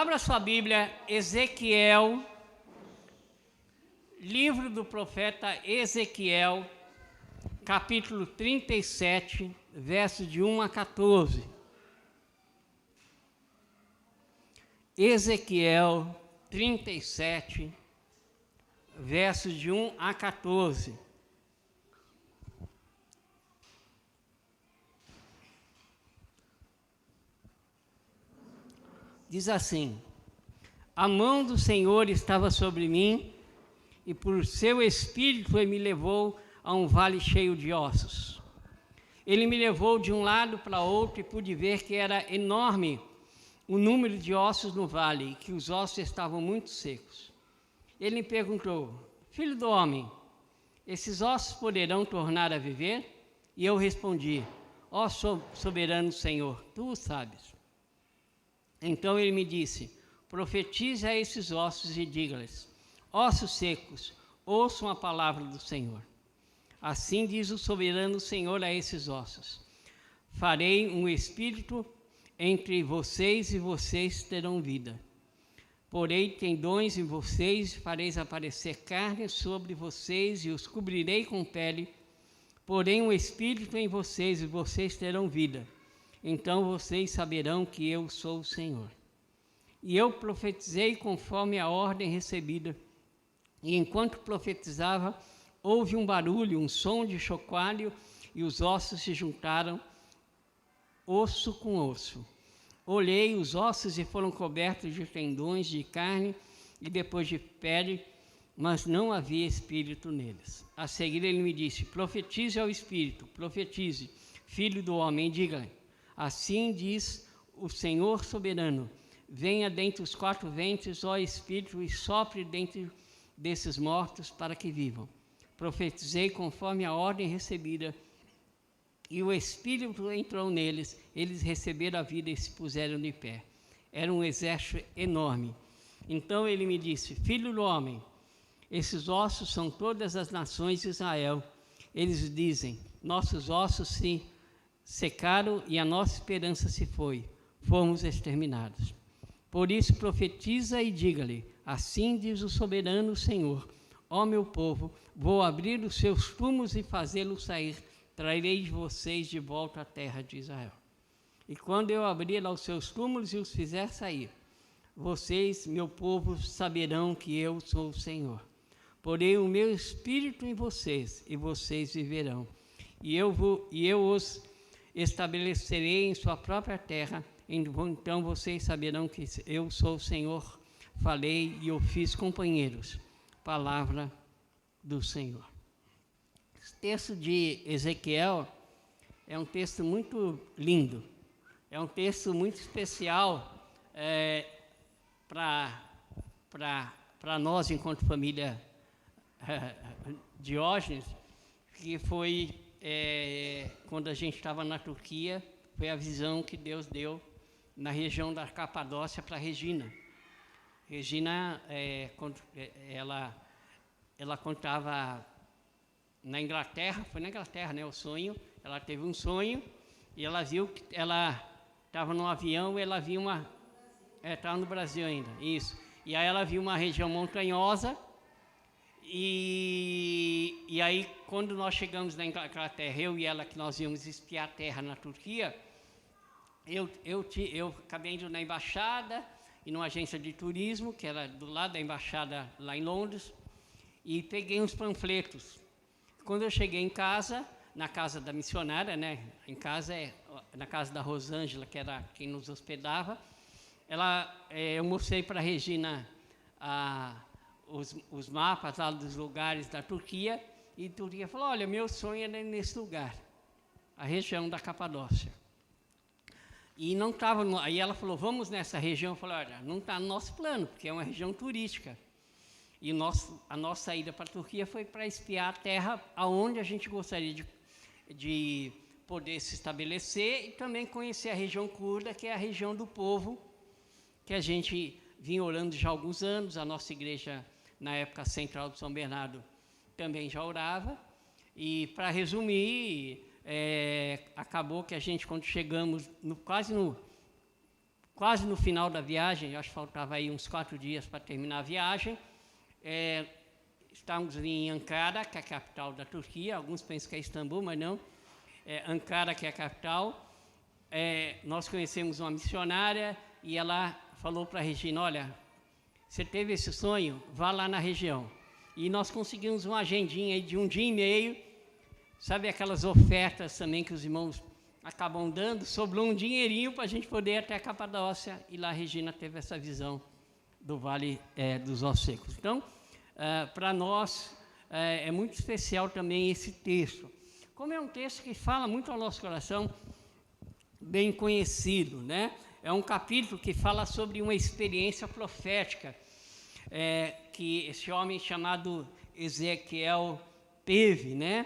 Abra sua Bíblia, Ezequiel, livro do profeta Ezequiel, capítulo 37, versos de 1 a 14. Ezequiel 37, versos de 1 a 14. Diz assim: a mão do Senhor estava sobre mim, e por seu espírito ele me levou a um vale cheio de ossos. Ele me levou de um lado para outro e pude ver que era enorme o número de ossos no vale, e que os ossos estavam muito secos. Ele me perguntou: filho do homem, esses ossos poderão tornar a viver? E eu respondi: ó soberano Senhor, tu o sabes. Então ele me disse: profetize a esses ossos e diga-lhes: ossos secos, ouçam a palavra do Senhor. Assim diz o soberano Senhor a esses ossos: farei um espírito entre vocês e vocês terão vida. Porei tendões em vocês e fareis aparecer carne sobre vocês e os cobrirei com pele. Porém um espírito em vocês e vocês terão vida. Então vocês saberão que eu sou o Senhor. E eu profetizei conforme a ordem recebida. E enquanto profetizava, houve um barulho, um som de chocalho, e os ossos se juntaram, osso com osso. Olhei os ossos e foram cobertos de tendões, de carne e depois de pele, mas não havia espírito neles. A seguir ele me disse: profetize ao espírito, profetize, filho do homem, diga-lhe: assim diz o Senhor soberano: venha dentre os quatro ventos, ó Espírito, e sopre dentro desses mortos para que vivam. Profetizei conforme a ordem recebida, e o Espírito entrou neles, eles receberam a vida e se puseram de pé. Era um exército enorme. Então ele me disse: filho do homem, esses ossos são todas as nações de Israel. Eles dizem: nossos ossos se secaram e a nossa esperança se foi, fomos exterminados. Por isso profetiza e diga-lhe: assim diz o soberano Senhor: ó meu povo, vou abrir os seus túmulos e fazê-los sair, trarei de vocês de volta à terra de Israel. E quando eu abrir os seus túmulos e os fizer sair, vocês, meu povo, saberão que eu sou o Senhor. Porei o meu espírito em vocês, e vocês viverão. E eu os estabelecerei em sua própria terra, então vocês saberão que eu sou o Senhor. Falei e eu fiz companheiros. Palavra do Senhor. Esse texto de Ezequiel é um texto muito lindo, é um texto muito especial para nós, enquanto família Diógenes, que foi quando a gente estava na Turquia, foi a visão que Deus deu na região da Capadócia para Regina. Regina, ela contava na Inglaterra, foi na Inglaterra, né, o sonho. Ela teve um sonho e ela viu que ela estava num avião e ela viu estava no Brasil ainda, isso. E aí ela viu uma região montanhosa. E aí, quando nós chegamos na Inglaterra, eu e ela, que nós íamos espiar a terra na Turquia, eu acabei indo na embaixada e numa agência de turismo, que era do lado da embaixada lá em Londres, e peguei uns panfletos. Quando eu cheguei em casa, na casa da missionária, né, na casa da Rosângela, que era quem nos hospedava, eu mostrei para a Regina os mapas lá dos lugares da Turquia, e a Turquia falou: olha, meu sonho é nesse lugar, a região da Capadócia. E não estava, aí ela falou: vamos nessa região. Eu falei: olha, não está no nosso plano, porque é uma região turística. E a nossa ida para a Turquia foi para espiar a terra aonde a gente gostaria de poder se estabelecer e também conhecer a região curda, que é a região do povo, que a gente vinha orando já há alguns anos. A nossa igreja, na época central de São Bernardo, também já orava. E, para resumir, acabou que a gente, quando chegamos quase no final da viagem, acho que faltava aí uns 4 dias para terminar a viagem. Estávamos em Ankara, que é a capital da Turquia. Alguns pensam que é Istambul, mas não. É Ankara, que é a capital. Nós conhecemos uma missionária e ela falou para a Regina, olha, você teve esse sonho? Vá lá na região. E nós conseguimos uma agendinha aí de 1 dia e meio. Sabe aquelas ofertas também que os irmãos acabam dando? Sobrou um dinheirinho para a gente poder ir até a Capadócia. E lá a Regina teve essa visão do Vale dos Ossos Secos. Então, para nós, é muito especial também esse texto. Como é um texto que fala muito ao nosso coração, bem conhecido, né? É um capítulo que fala sobre uma experiência profética que esse homem chamado Ezequiel teve, né?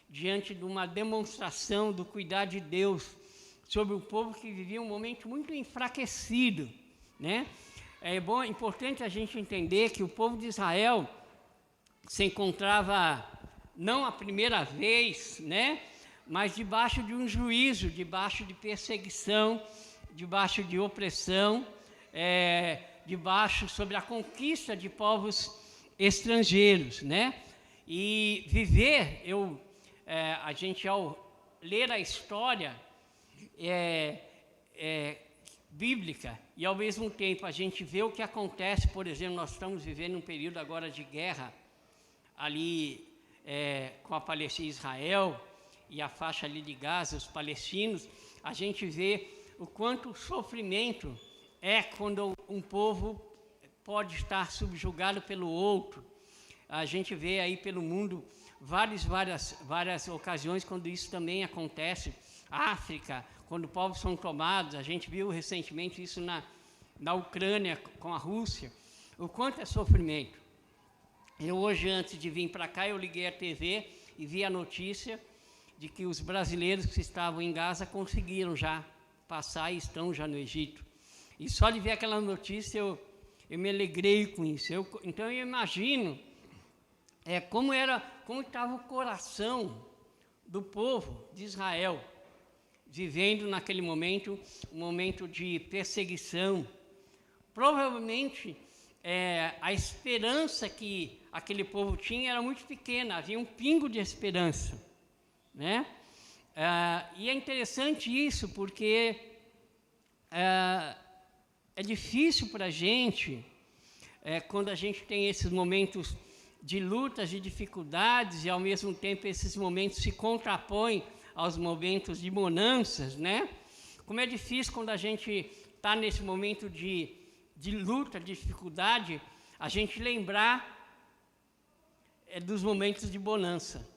Diante de uma demonstração do cuidado de Deus sobre o povo que vivia um momento muito enfraquecido, né? Importante a gente entender que o povo de Israel se encontrava, não a primeira vez, né? Mas debaixo de um juízo, debaixo de perseguição, debaixo de opressão, debaixo sobre a conquista de povos estrangeiros, né? E viver, a gente ao ler a história bíblica e ao mesmo tempo a gente vê o que acontece, por exemplo, nós estamos vivendo um período agora de guerra ali com a Palestina e Israel, e a faixa ali de Gaza, os palestinos, a gente vê o quanto o sofrimento é quando um povo pode estar subjugado pelo outro. A gente vê aí pelo mundo várias ocasiões quando isso também acontece. África, quando povos são tomados, a gente viu recentemente isso na Ucrânia com a Rússia, o quanto é sofrimento. Eu hoje, antes de vir para cá, eu liguei a TV e vi a notícia de que os brasileiros que estavam em Gaza conseguiram já passar e estão já no Egito. E só de ver aquela notícia eu me alegrei com isso. Então eu imagino como estava o coração do povo de Israel, vivendo naquele momento, um momento de perseguição. Provavelmente a esperança que aquele povo tinha era muito pequena, havia um pingo de esperança, né? E é interessante isso, porque é difícil para a gente, quando a gente tem esses momentos de lutas, de dificuldades, e ao mesmo tempo esses momentos se contrapõem aos momentos de bonanças, né? Como é difícil quando a gente está nesse momento de luta, de dificuldade, a gente lembrar dos momentos de bonança.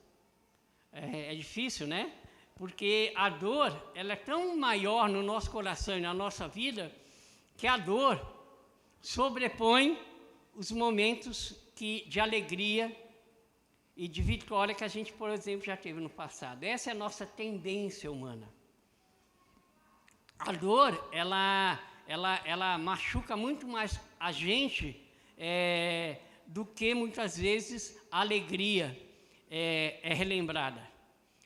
É difícil, né? Porque a dor, ela é tão maior no nosso coração e na nossa vida, que a dor sobrepõe os momentos de alegria e de vitória que a gente, por exemplo, já teve no passado. Essa é a nossa tendência humana. A dor, ela machuca muito mais a gente do que, muitas vezes, a alegria é relembrada.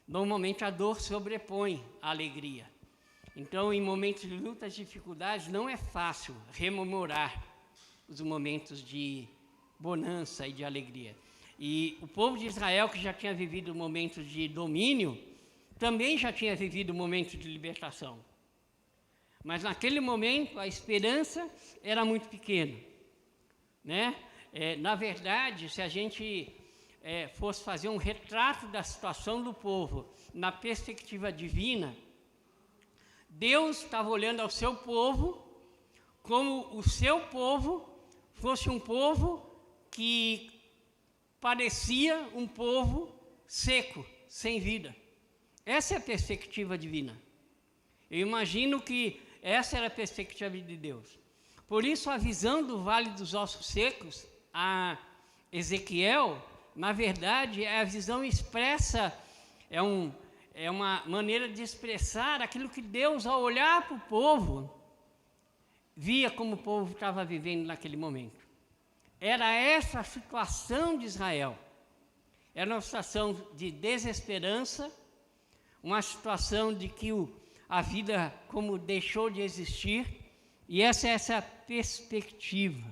Normalmente, a dor sobrepõe a alegria. Então, em momentos de lutas e dificuldades, não é fácil rememorar os momentos de bonança e de alegria. E o povo de Israel, que já tinha vivido momentos de domínio, também já tinha vivido momentos de libertação. Mas naquele momento a esperança era muito pequena, né? Na verdade, se a gente fosse fazer um retrato da situação do povo na perspectiva divina, Deus estava olhando ao seu povo como o seu povo fosse um povo que parecia um povo seco, sem vida. Essa é a perspectiva divina. Eu imagino que essa era a perspectiva de Deus. Por isso, a visão do Vale dos Ossos Secos, a Ezequiel, na verdade, é a visão expressa, é uma maneira de expressar aquilo que Deus, ao olhar para o povo, via como o povo estava vivendo naquele momento. Era essa a situação de Israel. Era uma situação de desesperança, uma situação de que a vida como deixou de existir, e essa perspectiva,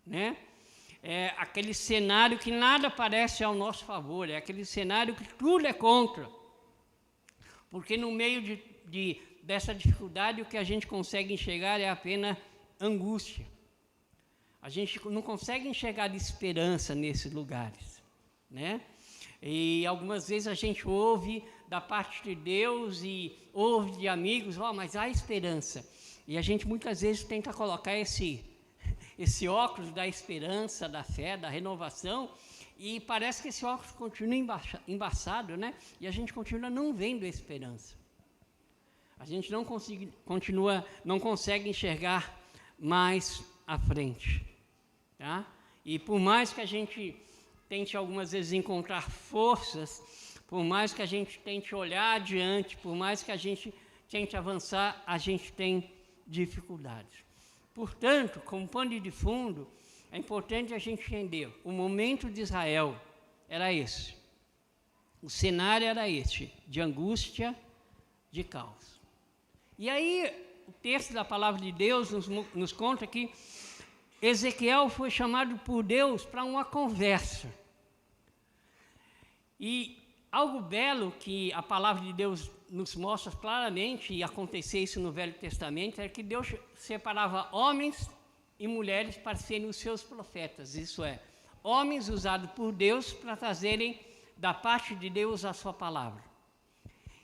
né? É aquele cenário que nada parece ao nosso favor, é aquele cenário que tudo é contra, porque no meio dessa dificuldade o que a gente consegue enxergar é apenas angústia. A gente não consegue enxergar esperança nesses lugares, né? E algumas vezes a gente ouve da parte de Deus e ouve de amigos, mas há esperança. E a gente muitas vezes tenta colocar esse óculos da esperança, da fé, da renovação, e parece que esse óculos continua embaçado, né? E a gente continua não vendo a esperança. A gente não consegue enxergar mais à frente, tá? E por mais que a gente tente algumas vezes encontrar forças, por mais que a gente tente olhar adiante, por mais que a gente tente avançar, a gente tem dificuldades. Portanto, como pano de fundo, é importante a gente entender, o momento de Israel era esse, o cenário era esse, de angústia, de caos. E aí, o texto da palavra de Deus nos conta que Ezequiel foi chamado por Deus para uma conversa. E algo belo que a palavra de Deus nos mostra claramente, e acontecia isso no Velho Testamento, é que Deus separava homens e mulheres para serem os seus profetas, isso é, homens usados por Deus para trazerem da parte de Deus a sua palavra.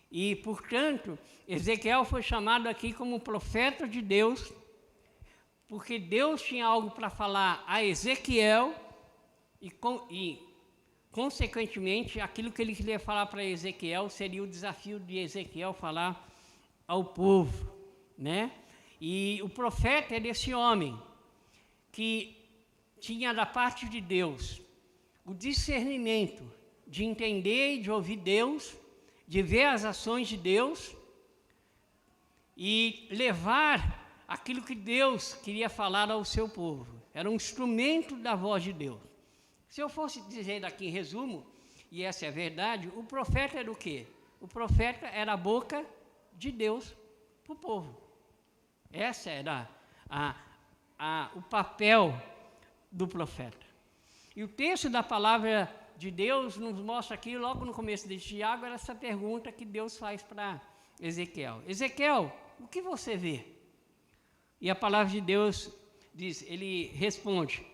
E, portanto, Ezequiel foi chamado aqui como profeta de Deus, porque Deus tinha algo para falar a Ezequiel e consequentemente, aquilo que ele queria falar para Ezequiel seria o desafio de Ezequiel falar ao povo, né? E o profeta era esse homem que tinha da parte de Deus o discernimento de entender e de ouvir Deus, de ver as ações de Deus e levar aquilo que Deus queria falar ao seu povo. Era um instrumento da voz de Deus. Se eu fosse dizer daqui em resumo, e essa é a verdade, o profeta era o quê? O profeta era a boca de Deus para o povo. Essa era o papel do profeta. E o texto da palavra de Deus nos mostra aqui, logo no começo de Tiago, essa pergunta que Deus faz para Ezequiel. Ezequiel, o que você vê? E a palavra de Deus diz, ele responde,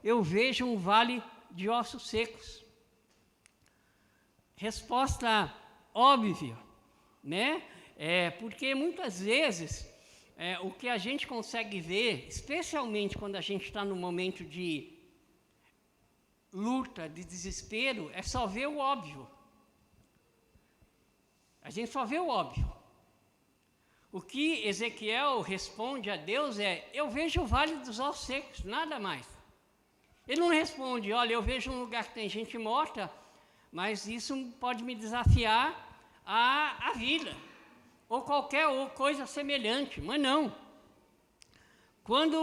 eu vejo um vale de ossos secos. Resposta óbvia, né? Porque muitas vezes o que a gente consegue ver, especialmente quando a gente está no momento de luta, de desespero, é só ver o óbvio. A gente só vê o óbvio. O que Ezequiel responde a Deus é, eu vejo o vale dos ossos secos, nada mais. Ele não responde, olha, eu vejo um lugar que tem gente morta, mas isso pode me desafiar à vida, ou qualquer coisa semelhante, mas não. Quando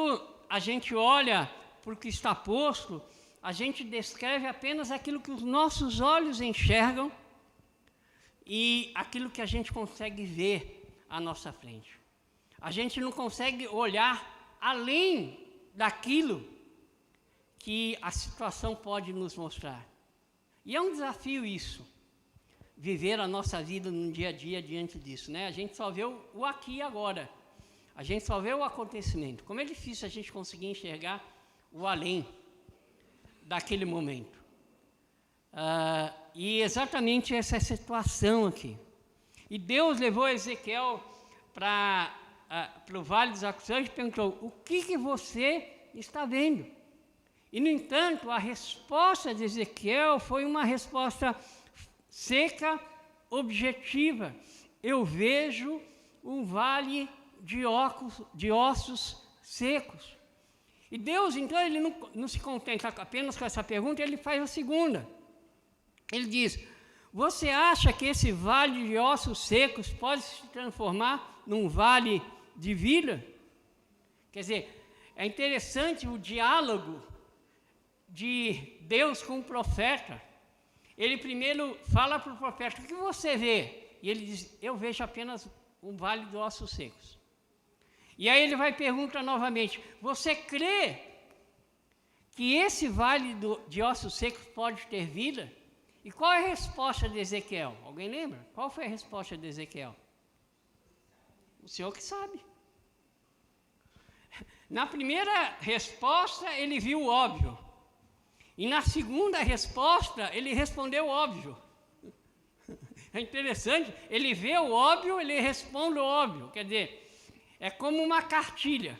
a gente olha para o que está posto, a gente descreve apenas aquilo que os nossos olhos enxergam e aquilo que a gente consegue ver à nossa frente. A gente não consegue olhar além daquilo que a situação pode nos mostrar. E é um desafio isso, viver a nossa vida no dia a dia diante disso, né? A gente só vê o aqui e agora, a gente só vê o acontecimento. Como é difícil a gente conseguir enxergar o além daquele momento. E exatamente essa é a situação aqui. E Deus levou Ezequiel para o Vale dos Acusados e perguntou, o que você está vendo? E, no entanto, a resposta de Ezequiel foi uma resposta seca, objetiva. Eu vejo um vale de ossos secos. E Deus, então, ele não se contenta apenas com essa pergunta, ele faz a segunda. Ele diz, você acha que esse vale de ossos secos pode se transformar num vale de vida? Quer dizer, é interessante o diálogo de Deus com o profeta. Ele primeiro fala para o profeta, o que você vê? E ele diz, eu vejo apenas um vale de ossos secos. E aí ele vai perguntar novamente: você crê que esse vale de ossos secos pode ter vida? E qual é a resposta de Ezequiel? Alguém lembra? Qual foi a resposta de Ezequiel? O Senhor que sabe. Na primeira resposta, ele viu o óbvio. E na segunda resposta, ele respondeu o óbvio. É interessante, ele vê o óbvio, ele responde o óbvio. Quer dizer, é como uma cartilha.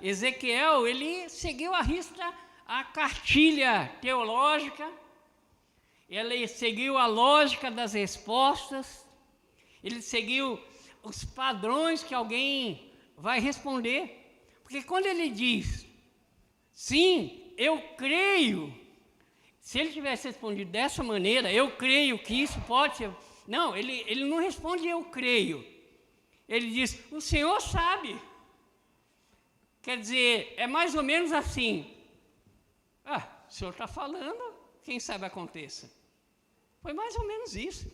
Ezequiel, ele seguiu à risca a cartilha teológica, ele seguiu a lógica das respostas, ele seguiu os padrões que alguém vai responder. Porque quando ele diz, sim, eu creio, se ele tivesse respondido dessa maneira, eu creio que isso pode ser... Não, ele não responde eu creio. Ele diz, o Senhor sabe. Quer dizer, é mais ou menos assim. O Senhor está falando, quem sabe aconteça. Foi mais ou menos isso.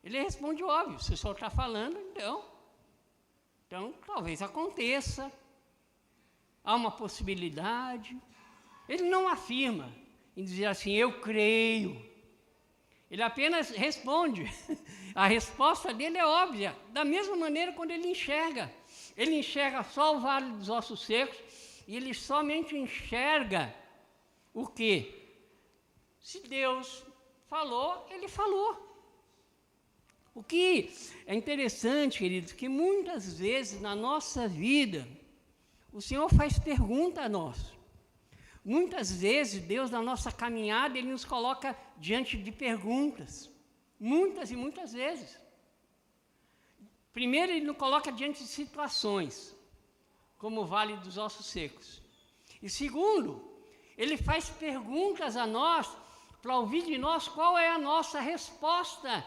Ele responde óbvio, se o Senhor está falando, então talvez aconteça. Há uma possibilidade. Ele não afirma em dizer assim, eu creio. Ele apenas responde. A resposta dele é óbvia. Da mesma maneira quando ele enxerga. Ele enxerga só o vale dos ossos secos e ele somente enxerga o quê? Se Deus falou, ele falou. O que é interessante, queridos, que muitas vezes na nossa vida, o Senhor faz pergunta a nós. Muitas vezes, Deus, na nossa caminhada, Ele nos coloca diante de perguntas. Muitas e muitas vezes. Primeiro, Ele nos coloca diante de situações, como o Vale dos Ossos Secos. E segundo, Ele faz perguntas a nós, para ouvir de nós qual é a nossa resposta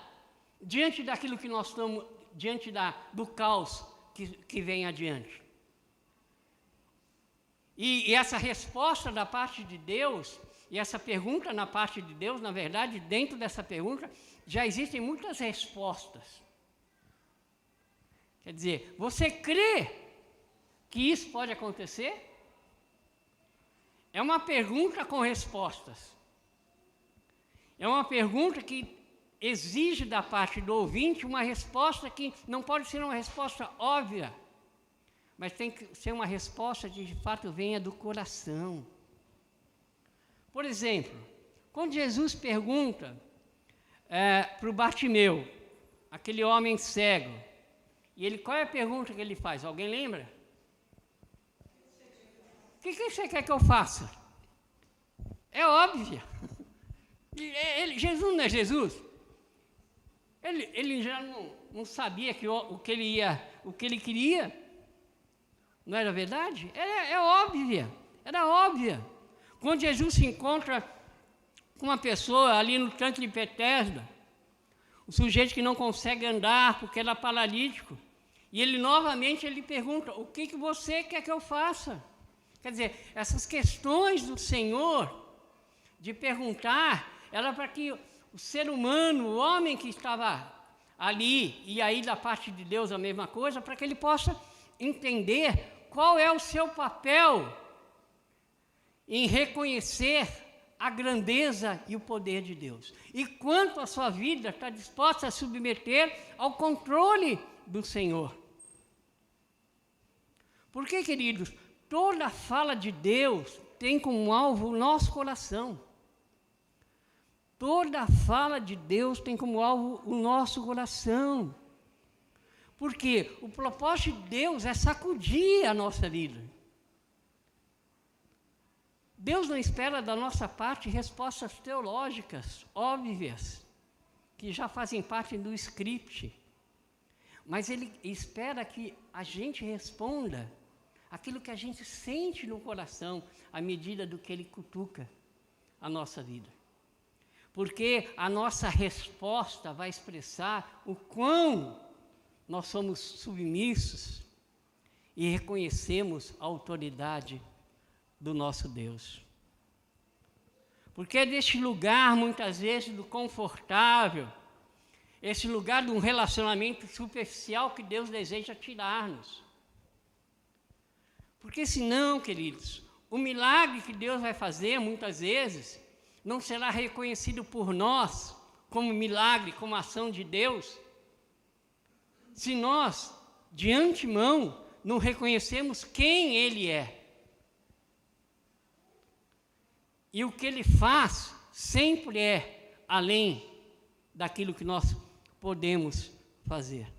diante daquilo que nós estamos, diante do caos que vem adiante. E essa resposta da parte de Deus, e essa pergunta na parte de Deus, na verdade, dentro dessa pergunta, já existem muitas respostas. Quer dizer, você crê que isso pode acontecer? É uma pergunta com respostas. É uma pergunta que exige da parte do ouvinte uma resposta que não pode ser uma resposta óbvia, mas tem que ser uma resposta que de fato venha do coração. Por exemplo, quando Jesus pergunta para o Bartimeu, aquele homem cego, qual é a pergunta que ele faz? Alguém lembra? O que você quer que eu faça? É óbvio. Jesus não é Jesus? Ele já não sabia o que ele queria? Não era verdade? Era óbvia. Quando Jesus se encontra com uma pessoa ali no tanque de Betesda, o sujeito que não consegue andar porque era paralítico, e ele novamente pergunta, o que você quer que eu faça? Quer dizer, essas questões do Senhor, de perguntar, era para que o ser humano, o homem que estava ali, e aí da parte de Deus a mesma coisa, para que ele possa entender qual é o seu papel em reconhecer a grandeza e o poder de Deus. E quanto a sua vida está disposta a submeter ao controle do Senhor. Porque, queridos, toda fala de Deus tem como alvo o nosso coração. Toda fala de Deus tem como alvo o nosso coração. Porque o propósito de Deus é sacudir a nossa vida. Deus não espera da nossa parte respostas teológicas óbvias, que já fazem parte do script. Mas Ele espera que a gente responda aquilo que a gente sente no coração, à medida do que Ele cutuca a nossa vida. Porque a nossa resposta vai expressar o quão nós somos submissos e reconhecemos a autoridade do nosso Deus. Porque é deste lugar, muitas vezes, do confortável, esse lugar de um relacionamento superficial que Deus deseja tirar-nos. Porque senão, queridos, o milagre que Deus vai fazer, muitas vezes, não será reconhecido por nós como milagre, como ação de Deus, se nós, de antemão, não reconhecemos quem Ele é. E o que Ele faz sempre é além daquilo que nós podemos fazer.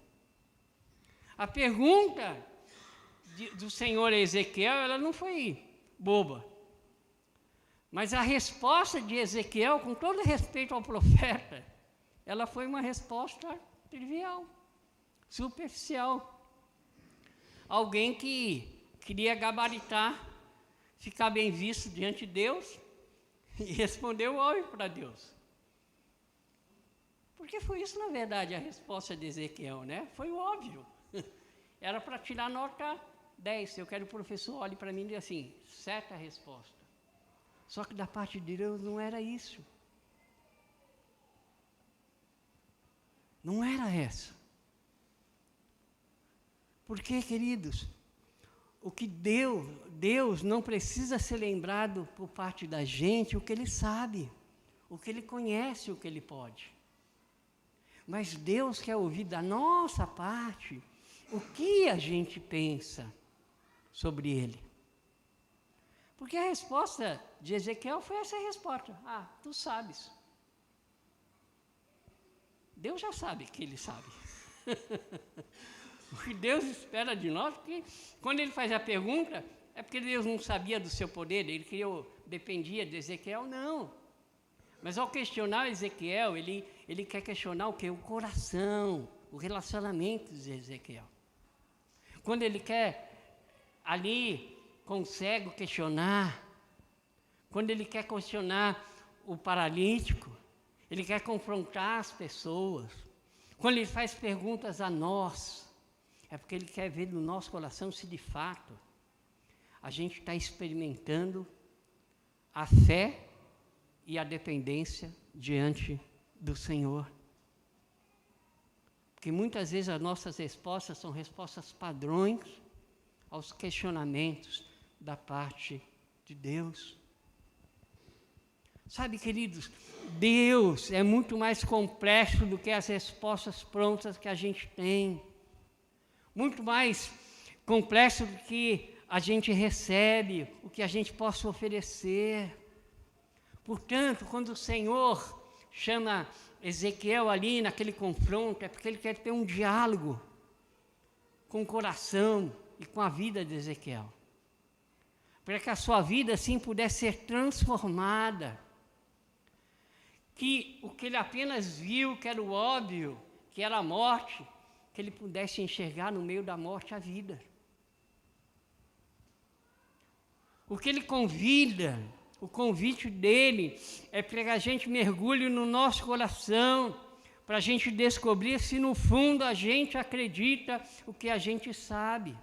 A pergunta do Senhor a Ezequiel, ela não foi boba. Mas a resposta de Ezequiel, com todo respeito ao profeta, ela foi uma resposta trivial, superficial. Alguém que queria gabaritar, ficar bem visto diante de Deus e respondeu óbvio para Deus. Porque foi isso, na verdade, a resposta de Ezequiel, né? Foi óbvio. Era para tirar nota 10. Eu quero que o professor olhe para mim e diga assim, certa resposta. Só que da parte de Deus não era isso. Não era essa. Porque, queridos, o que Deus não precisa ser lembrado por parte da gente, o que Ele sabe, o que Ele conhece, o que Ele pode. Mas Deus quer ouvir da nossa parte o que a gente pensa sobre Ele. Porque a resposta de Ezequiel foi essa resposta. Ah, tu sabes. Deus já sabe que Ele sabe. O que Deus espera de nós, porque quando Ele faz a pergunta, é porque Deus não sabia do seu poder, Ele dependia de Ezequiel, não. Mas ao questionar Ezequiel, ele quer questionar o quê? O coração, o relacionamento de Ezequiel. Quando ele quer ali com o cego questionar, quando ele quer questionar o paralítico, ele quer confrontar as pessoas. Quando ele faz perguntas a nós, é porque ele quer ver no nosso coração se de fato a gente está experimentando a fé e a dependência diante do Senhor. Porque muitas vezes as nossas respostas são respostas padrões aos questionamentos da parte de Deus. Sabe, queridos, Deus é muito mais complexo do que as respostas prontas que a gente tem. Muito mais complexo do que a gente recebe, o que a gente possa oferecer. Portanto, quando o Senhor chama Ezequiel ali naquele confronto, é porque Ele quer ter um diálogo com o coração e com a vida de Ezequiel. Para que a sua vida, assim, pudesse ser transformada. Que o que ele apenas viu, que era o óbvio, que era a morte, que ele pudesse enxergar no meio da morte a vida. O que ele convida, o convite dele é para que a gente mergulhe no nosso coração, para a gente descobrir se no fundo a gente acredita o que a gente sabe.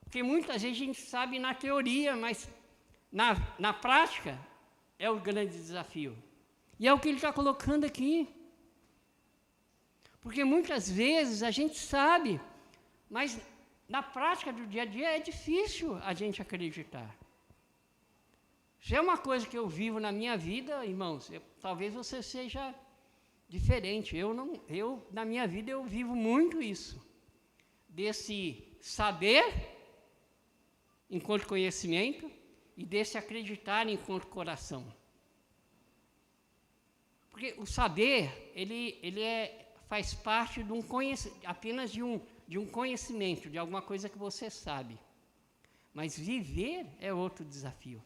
Porque muitas vezes a gente sabe na teoria, mas na prática é o grande desafio. E é o que ele está colocando aqui. Porque muitas vezes a gente sabe, mas na prática do dia a dia é difícil a gente acreditar. Se é uma coisa que eu vivo na minha vida, irmãos, talvez você seja diferente. Eu, na minha vida, eu vivo muito isso. Desse saber, enquanto conhecimento, e desse acreditar enquanto coração. Porque o saber, ele faz parte de apenas de um conhecimento, de alguma coisa que você sabe. Mas viver é outro desafio.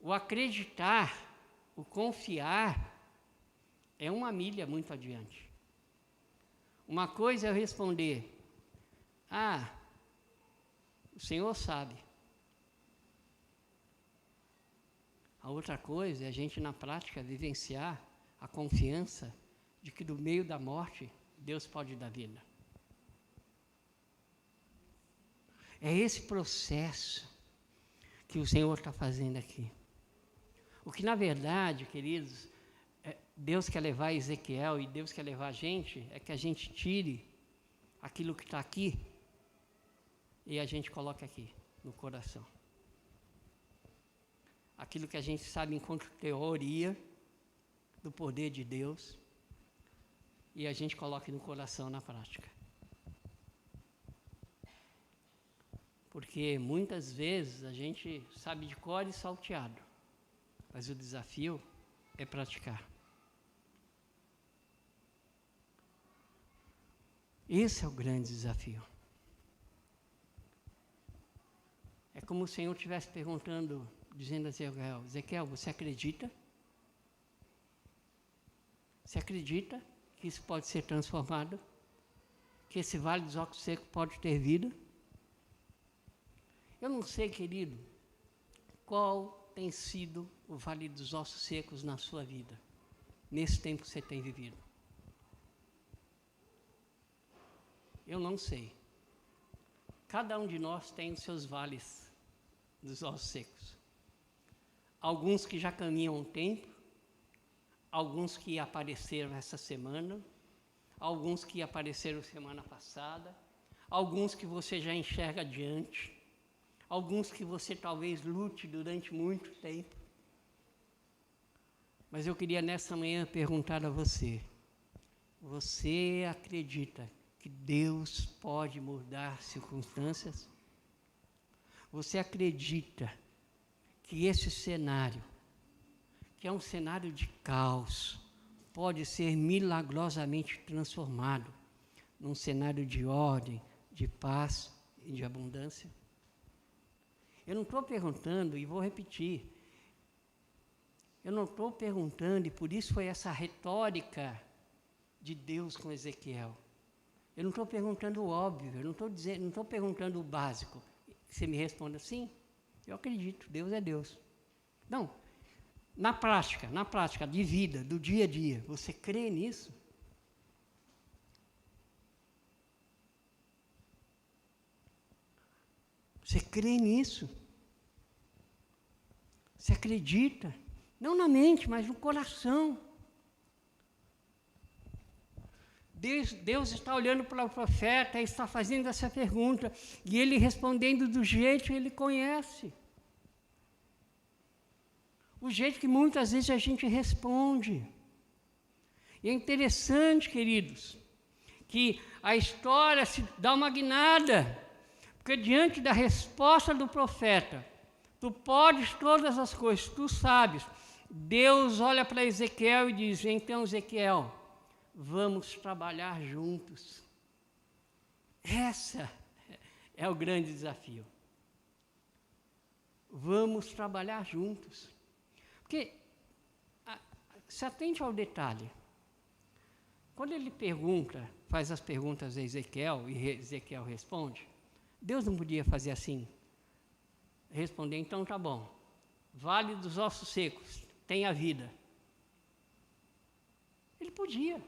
O acreditar, o confiar, é uma milha muito adiante. Uma coisa é eu responder, o Senhor sabe. A outra coisa é a gente, na prática, vivenciar a confiança de que, no meio da morte, Deus pode dar vida. É esse processo que o Senhor está fazendo aqui. O que, na verdade, queridos, Deus quer levar Ezequiel e Deus quer levar a gente, é que a gente tire aquilo que está aqui e a gente coloque aqui, no coração. Aquilo que a gente sabe enquanto teoria do poder de Deus e a gente coloque no coração, na prática. Porque muitas vezes a gente sabe de cor e salteado, mas o desafio é praticar. Esse é o grande desafio. É como o Senhor estivesse perguntando, dizendo a Ezequiel: Ezequiel, você acredita? Você acredita que isso pode ser transformado? Que esse vale dos ossos secos pode ter vida? Eu não sei, querido, qual tem sido o vale dos ossos secos na sua vida, nesse tempo que você tem vivido. Eu não sei. Cada um de nós tem os seus vales dos ossos secos. Alguns que já caminham há um tempo, alguns que apareceram essa semana, alguns que apareceram semana passada, alguns que você já enxerga adiante, alguns que você talvez lute durante muito tempo. Mas eu queria nessa manhã perguntar a você: você acredita que Deus pode mudar circunstâncias? Você acredita que esse cenário, que é um cenário de caos, pode ser milagrosamente transformado num cenário de ordem, de paz e de abundância? Eu não estou perguntando, e vou repetir, eu não estou perguntando, e por isso foi essa retórica de Deus com Ezequiel. Eu não estou perguntando o óbvio, eu não estou perguntando o básico. Você me responda: sim, eu acredito, Deus é Deus. Não, na prática de vida, do dia a dia, você crê nisso? Você crê nisso? Você acredita? Não na mente, mas no coração. Deus está olhando para o profeta e está fazendo essa pergunta, e ele respondendo do jeito que ele conhece. O jeito que muitas vezes a gente responde. E é interessante, queridos, que a história se dá uma guinada, porque diante da resposta do profeta, tu podes todas as coisas, tu sabes, Deus olha para Ezequiel e diz: então, Ezequiel, vamos trabalhar juntos. Essa é o grande desafio. Vamos trabalhar juntos. Porque, se atente ao detalhe, quando ele faz as perguntas a Ezequiel, e Ezequiel responde, Deus não podia fazer assim, responder: então tá bom, vale dos ossos secos, tem a vida. Ele podia,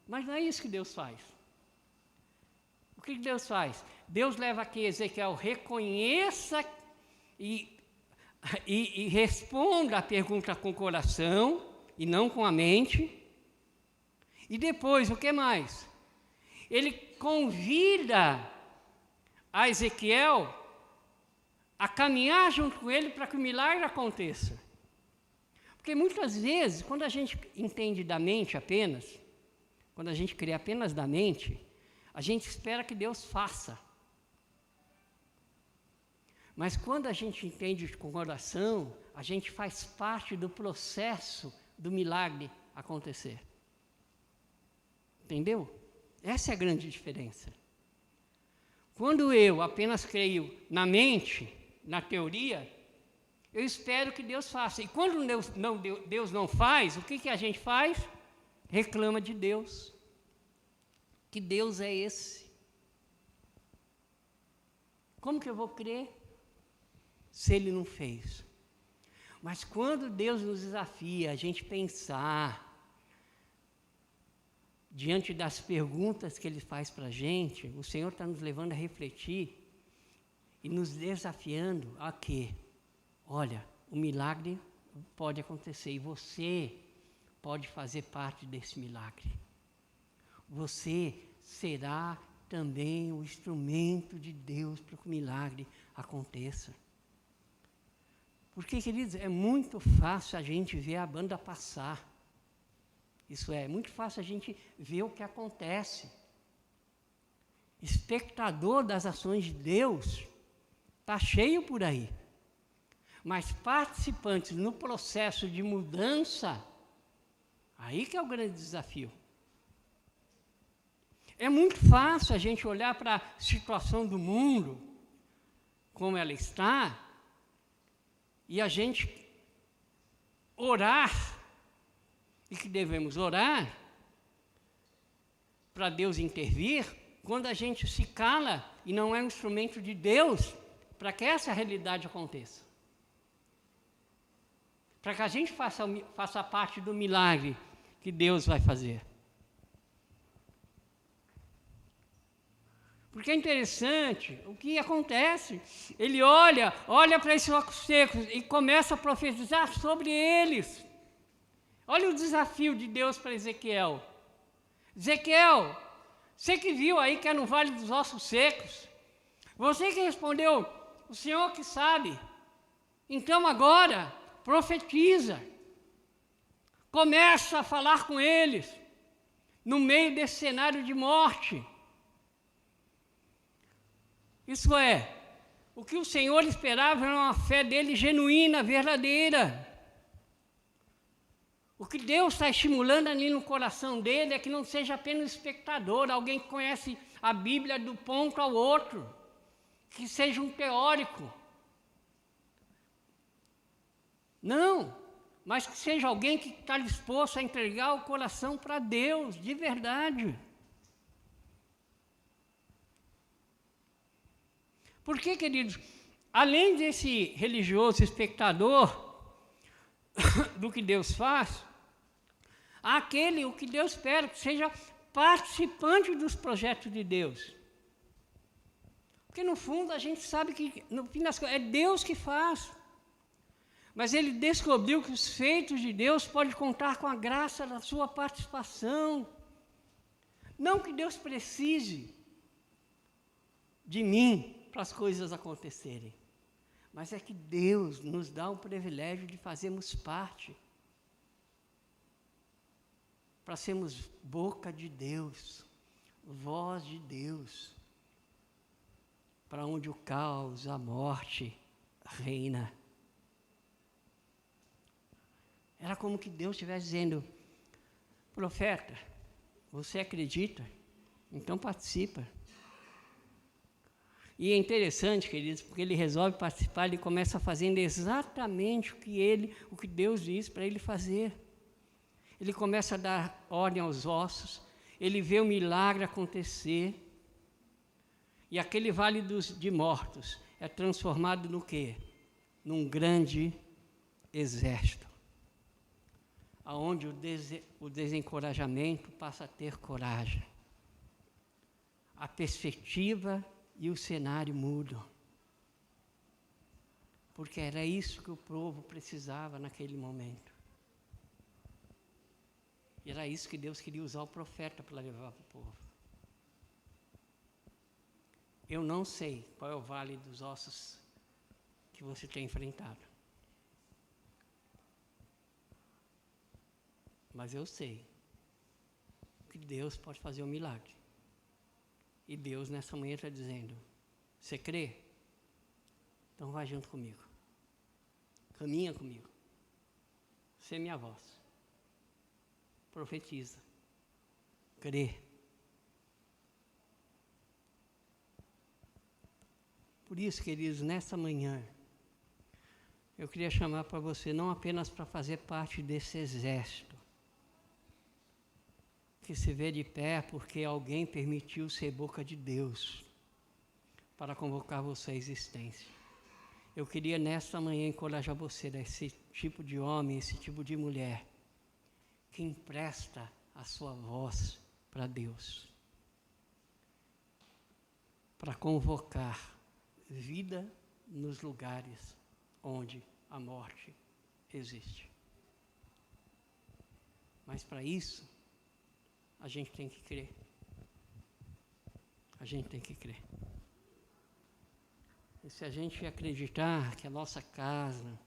mas não é isso que Deus faz. O que Deus faz? Deus leva que Ezequiel reconheça e responda a pergunta com o coração e não com a mente. E depois, o que mais? Ele convida a Ezequiel a caminhar junto com ele para que o milagre aconteça. Porque muitas vezes, quando a gente entende da mente apenas, quando a gente crê apenas da mente, a gente espera que Deus faça. Mas quando a gente entende com o coração, a gente faz parte do processo do milagre acontecer. Entendeu? Essa é a grande diferença. Quando eu apenas creio na mente, na teoria, eu espero que Deus faça. E quando Deus não faz, o que a gente faz? Reclama de Deus. Que Deus é esse? Como que eu vou crer se Ele não fez? Mas quando Deus nos desafia a gente pensar diante das perguntas que Ele faz para a gente, o Senhor está nos levando a refletir e nos desafiando a quê? Olha, o milagre pode acontecer e você pode fazer parte desse milagre. Você será também o instrumento de Deus para que o milagre aconteça. Porque, queridos, é muito fácil a gente ver a banda passar. Isso é muito fácil a gente ver o que acontece. Espectador das ações de Deus está cheio por aí. Mas participantes no processo de mudança, aí que é o grande desafio. É muito fácil a gente olhar para a situação do mundo, como ela está, e a gente orar, e que devemos orar, para Deus intervir, quando a gente se cala e não é um instrumento de Deus para que essa realidade aconteça. Para que a gente faça parte do milagre que Deus vai fazer. Porque é interessante o que acontece. Ele olha para esses óculos secos e começa a profetizar sobre eles. Olha o desafio de Deus para Ezequiel. Ezequiel, você que viu aí que é no Vale dos Ossos Secos, você que respondeu, o Senhor que sabe. Então agora, profetiza. Começa a falar com eles, no meio desse cenário de morte. Isso é, o que o Senhor esperava era uma fé dele genuína, verdadeira. O que Deus está estimulando ali no coração dele é que não seja apenas espectador, alguém que conhece a Bíblia do ponto ao outro, que seja um teórico. Não, mas que seja alguém que está disposto a entregar o coração para Deus, de verdade. Porque, queridos, além desse religioso espectador do que Deus faz, há aquele, o que Deus espera, que seja participante dos projetos de Deus. Porque, no fundo, a gente sabe que, no fim das contas, é Deus que faz. Mas ele descobriu que os feitos de Deus podem contar com a graça da sua participação. Não que Deus precise de mim para as coisas acontecerem, mas é que Deus nos dá o privilégio de fazermos parte, para sermos boca de Deus, voz de Deus, para onde o caos, a morte reina. Era como que Deus estivesse dizendo, profeta, você acredita? Então participa. E é interessante, queridos, porque ele resolve participar, ele começa fazendo exatamente o que Deus diz para ele fazer. Ele começa a dar ordem aos ossos, ele vê o milagre acontecer, e aquele vale de mortos é transformado no quê? Num grande exército, aonde o desencorajamento passa a ter coragem. A perspectiva e o cenário mudam. Porque era isso que o povo precisava naquele momento. E era isso que Deus queria usar o profeta para levar para o povo. Eu não sei qual é o vale dos ossos que você tem enfrentado. Mas eu sei que Deus pode fazer um milagre. E Deus nessa manhã está dizendo, você crê? Então vai junto comigo. Caminha comigo. Você é minha voz. Profetiza. Crê. Por isso, queridos, nessa manhã, eu queria chamar para você não apenas para fazer parte desse exército, que se vê de pé porque alguém permitiu ser boca de Deus para convocar você à existência. Eu queria nesta manhã encorajar você, esse tipo de homem, esse tipo de mulher, que empresta a sua voz para Deus, para convocar vida nos lugares onde a morte existe. Mas para isso, a gente tem que crer. A gente tem que crer. E se a gente acreditar que a nossa casa,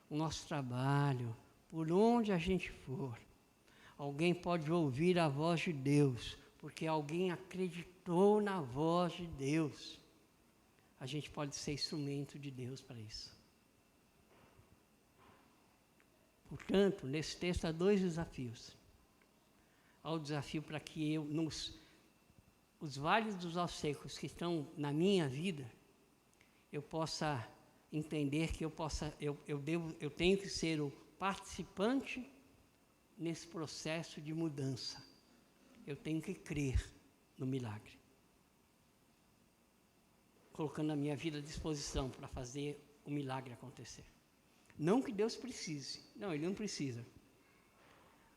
o nosso trabalho, por onde a gente for, alguém pode ouvir a voz de Deus, porque alguém acreditou na voz de Deus, a gente pode ser instrumento de Deus para isso. Portanto, nesse texto há 2 desafios. Há o desafio para que eu, os vales dos ossos secos que estão na minha vida, eu possa entender que eu tenho que ser o participante nesse processo de mudança. Eu tenho que crer no milagre, colocando a minha vida à disposição para fazer o milagre acontecer. Não que Deus precise, não, Ele não precisa,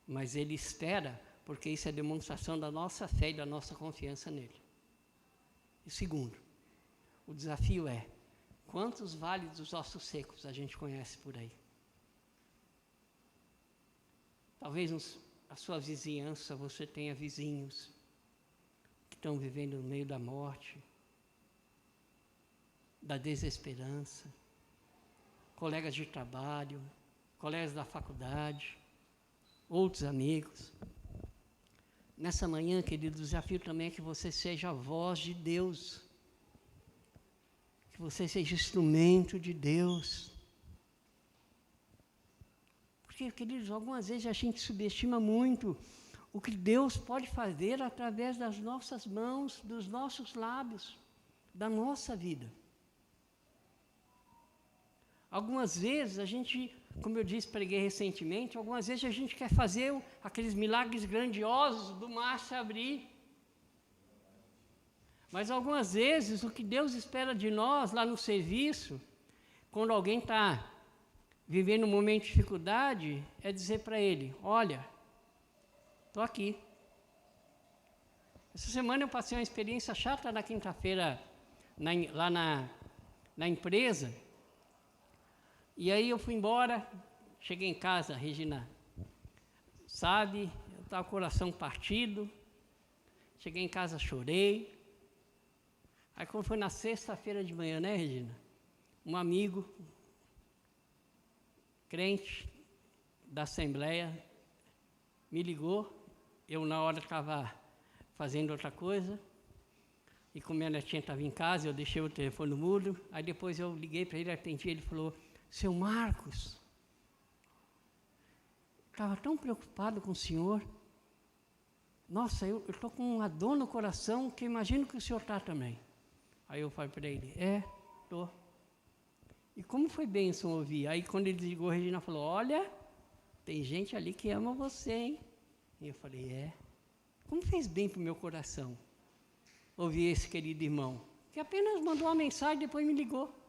mas Ele espera, porque isso é demonstração da nossa fé e da nossa confiança nele. E segundo, o desafio é: quantos vales dos ossos secos a gente conhece por aí? Talvez a sua vizinhança, você tenha vizinhos que estão vivendo no meio da morte, da desesperança, colegas de trabalho, colegas da faculdade, outros amigos. Nessa manhã, querido, o desafio também é que você seja a voz de Deus, que você seja instrumento de Deus. Porque, queridos, algumas vezes a gente subestima muito o que Deus pode fazer através das nossas mãos, dos nossos lábios, da nossa vida. Algumas vezes a gente, como eu disse, preguei recentemente, algumas vezes a gente quer fazer aqueles milagres grandiosos do mar se abrir. Mas algumas vezes o que Deus espera de nós lá no serviço, quando alguém está vivendo um momento de dificuldade, é dizer para ele: olha, estou aqui. Essa semana eu passei uma experiência chata na quinta-feira, lá na empresa. E aí eu fui embora, cheguei em casa, Regina sabe, eu estava com o coração partido. Cheguei em casa, chorei. Aí quando foi na sexta-feira de manhã, né, Regina? Um amigo, crente da Assembleia, me ligou. Eu na hora estava fazendo outra coisa. E como minha netinha estava em casa, eu deixei o telefone mudo. Aí depois eu liguei para ele, atendi, ele falou: seu Marcos, estava tão preocupado com o senhor. Nossa, eu estou com uma dor no coração que imagino que o senhor está também. Aí eu falei para ele: estou. E como foi bênção ouvir. Aí quando ele desligou, a Regina falou: olha, tem gente ali que ama você, hein? E eu falei: como fez bem para o meu coração ouvir esse querido irmão, que apenas mandou uma mensagem e depois me ligou.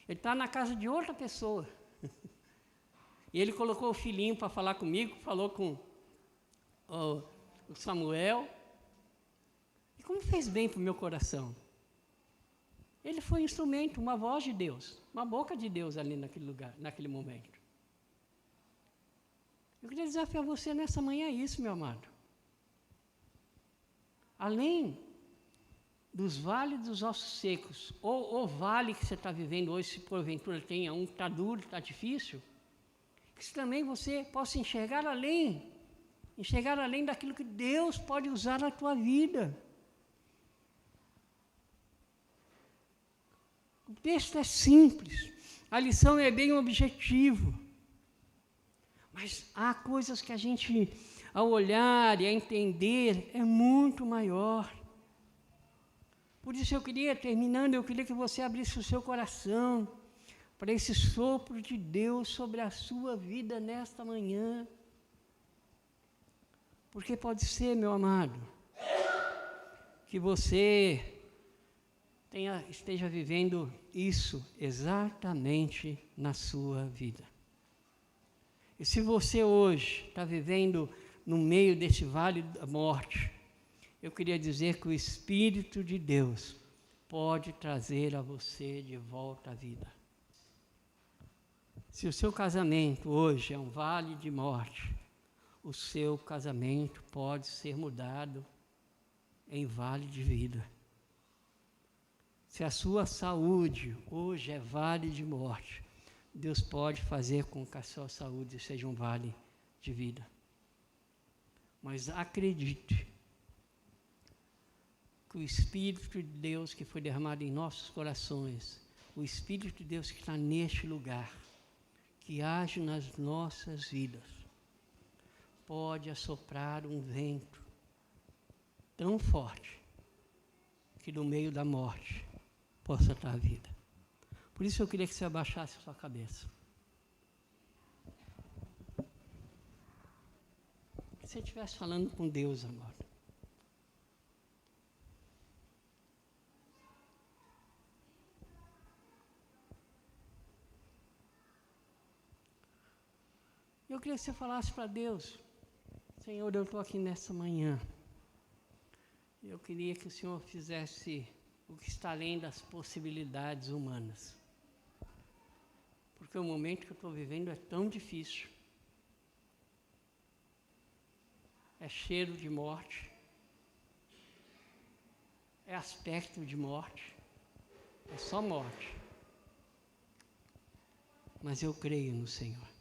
Ele está na casa de outra pessoa. E ele colocou o filhinho para falar comigo, falou com o Samuel. E como fez bem para o meu coração. Ele foi um instrumento, uma voz de Deus, uma boca de Deus ali naquele lugar, naquele momento. Eu queria desafiar você nessa manhã isso, meu amado. Além dos vales dos ossos secos, ou o vale que você está vivendo hoje, se porventura tenha um que está duro, está difícil, que também você possa enxergar além daquilo que Deus pode usar na tua vida. O texto é simples, a lição é bem objetivo, mas há coisas que a gente, ao olhar e a entender, é muito maior. Por isso terminando, eu queria que você abrisse o seu coração para esse sopro de Deus sobre a sua vida nesta manhã. Porque pode ser, meu amado, que você esteja vivendo isso exatamente na sua vida. E se você hoje está vivendo no meio desse vale da morte, eu queria dizer que o Espírito de Deus pode trazer a você de volta à vida. Se o seu casamento hoje é um vale de morte, o seu casamento pode ser mudado em vale de vida. Se a sua saúde hoje é vale de morte, Deus pode fazer com que a sua saúde seja um vale de vida. Mas acredite que o Espírito de Deus que foi derramado em nossos corações, o Espírito de Deus que está neste lugar, que age nas nossas vidas, pode assoprar um vento tão forte que no meio da morte possa estar a vida. Por isso eu queria que você abaixasse a sua cabeça. Se você estivesse falando com Deus agora. Eu queria que você falasse para Deus: Senhor, eu estou aqui nessa manhã. Eu queria que o Senhor fizesse o que está além das possibilidades humanas. Porque o momento que eu estou vivendo é tão difícil. É cheiro de morte. É aspecto de morte. É só morte. Mas eu creio no Senhor.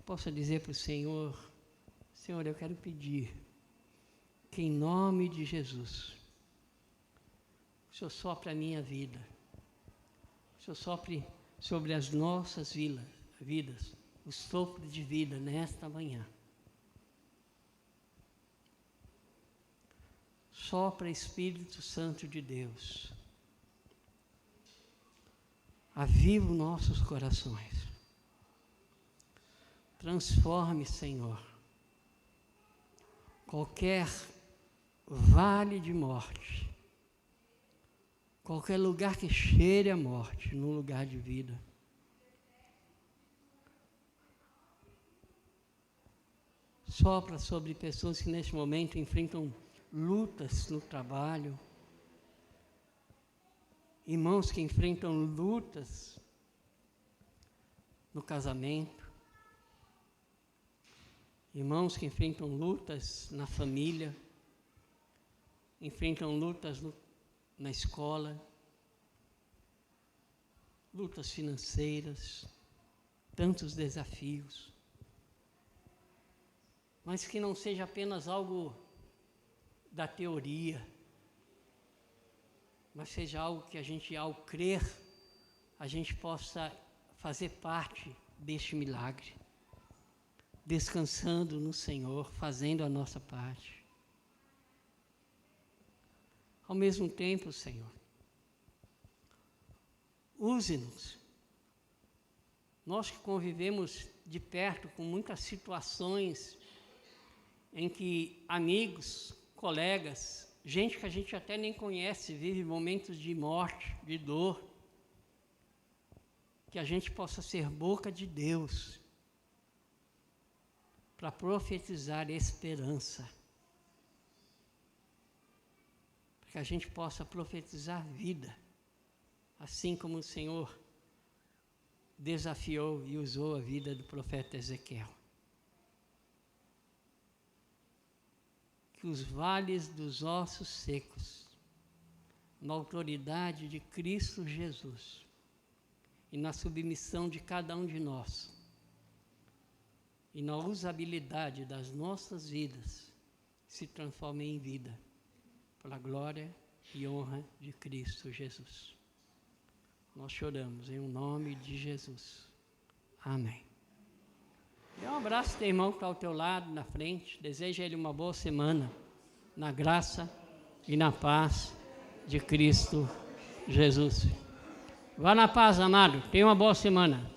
Possa dizer para o Senhor: Senhor, eu quero pedir que em nome de Jesus, o Senhor sopre a minha vida, o Senhor sopre sobre as nossas vidas, o sopro de vida nesta manhã. Sopra, Espírito Santo de Deus, aviva os nossos corações. Transforme, Senhor, qualquer vale de morte, qualquer lugar que cheire a morte, num lugar de vida. Sopra sobre pessoas que neste momento enfrentam lutas no trabalho, irmãos que enfrentam lutas no casamento, irmãos que enfrentam lutas na família, enfrentam lutas na escola, lutas financeiras, tantos desafios. Mas que não seja apenas algo da teoria, mas seja algo que a gente, ao crer, a gente possa fazer parte deste milagre. Descansando no Senhor, fazendo a nossa parte. Ao mesmo tempo, Senhor, use-nos. Nós que convivemos de perto com muitas situações em que amigos, colegas, gente que a gente até nem conhece, vive momentos de morte, de dor, que a gente possa ser boca de Deus para profetizar esperança, para que a gente possa profetizar vida, assim como o Senhor desafiou e usou a vida do profeta Ezequiel. Que os vales dos ossos secos, na autoridade de Cristo Jesus e na submissão de cada um de nós, e na usabilidade das nossas vidas, se transformem em vida, pela glória e honra de Cristo Jesus. Nós choramos em nome de Jesus. Amém. Dê um abraço ao teu irmão que está ao teu lado, na frente. Deseja a ele uma boa semana, na graça e na paz de Cristo Jesus. Vá na paz, amado. Tenha uma boa semana.